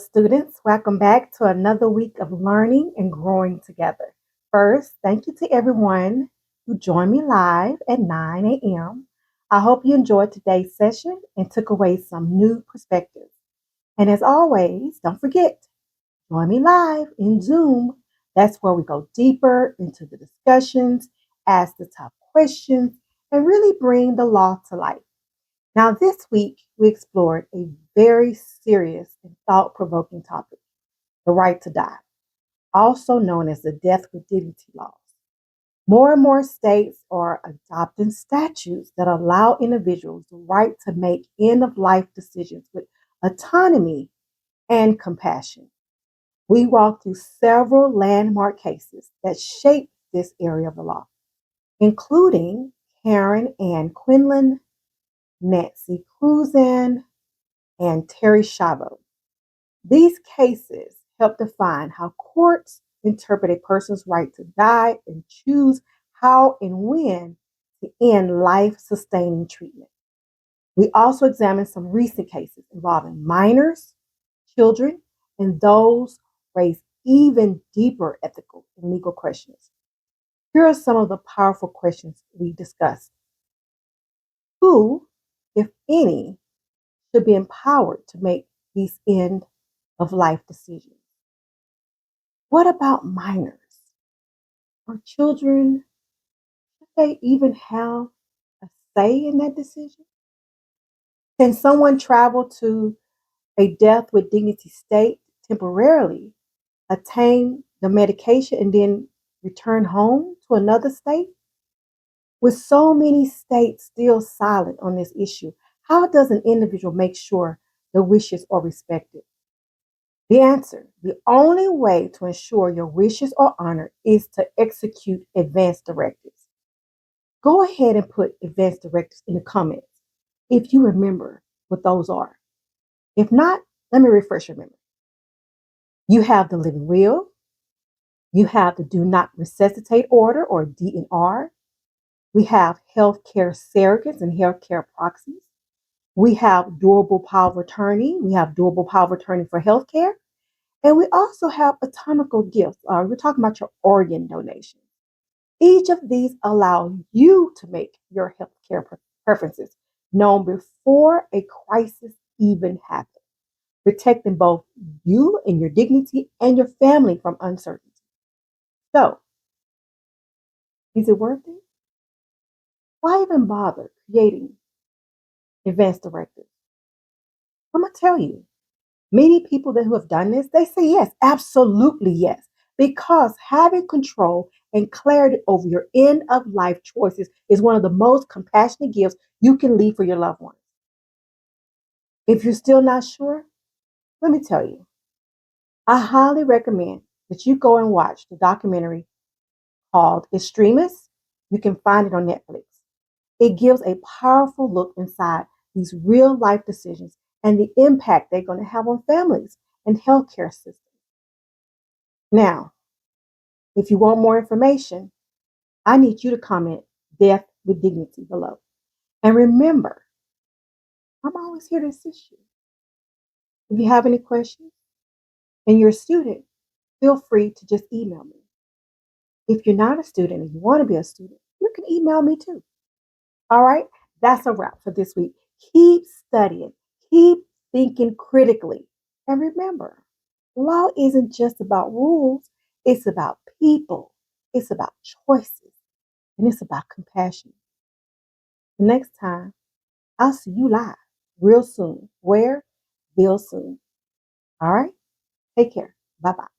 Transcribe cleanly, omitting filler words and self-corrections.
students. Welcome back to another week of learning and growing together. First, thank you to everyone who joined me live at 9 a.m. I hope you enjoyed today's session and took away some new perspectives. And as always, don't forget, join me live in Zoom. That's where we go deeper into the discussions, ask the tough questions, and really bring the law to life. Now, this week, we explored a very serious and thought provoking topic, the right to die, also known as the death with dignity laws. More and more states are adopting statutes that allow individuals the right to make end of life decisions with autonomy and compassion. We walked through several landmark cases that shaped this area of the law, including Karen Ann Quinlan, Nancy Cruzan, and Terry Schiavo. These cases help define how courts interpret a person's right to die and choose how and when to end life sustaining treatment. We also examine some recent cases involving minors, children, and those raise even deeper ethical and legal questions. Here are some of the powerful questions we discussed. Who, if any, should be empowered to make these end of life decisions? What about minors? Are children, should they even have a say in that decision? Can someone travel to a death with dignity state temporarily, attain the medication, and then return home to another state? With so many states still silent on this issue, how does an individual make sure their wishes are respected? The answer, the only way to ensure your wishes are honored is to execute advance directives. Go ahead and put advance directives in the comments if you remember what those are. If not, let me refresh your memory. You have the living will, you have the do not resuscitate order or DNR. We have healthcare surrogates and healthcare proxies. We have durable power of attorney. We have durable power of attorney for healthcare. And we also have anatomical gifts. We're talking about your organ donation. Each of these allow you to make your healthcare preferences known before a crisis even happens, protecting both you and your dignity and your family from uncertainty. So, is it worth it? Why even bother creating advanced directives? I'm going to tell you, many people who have done this, they say yes, absolutely yes, because having control and clarity over your end of life choices is one of the most compassionate gifts you can leave for your loved ones. If you're still not sure, let me tell you, I highly recommend that you go and watch the documentary called Extremists. You can find it on Netflix. It gives a powerful look inside these real life decisions and the impact they're going to have on families and healthcare systems. Now, if you want more information, I need you to comment death with dignity below. And remember, I'm always here to assist you. If you have any questions and you're a student, feel free to just email me. If you're not a student and you want to be a student, you can email me too. All right, that's a wrap for this week. Keep studying, keep thinking critically. And remember, law isn't just about rules, it's about people, it's about choices, and it's about compassion. The next time, I'll see you live real soon. Where? Real soon. All right, take care. Bye bye.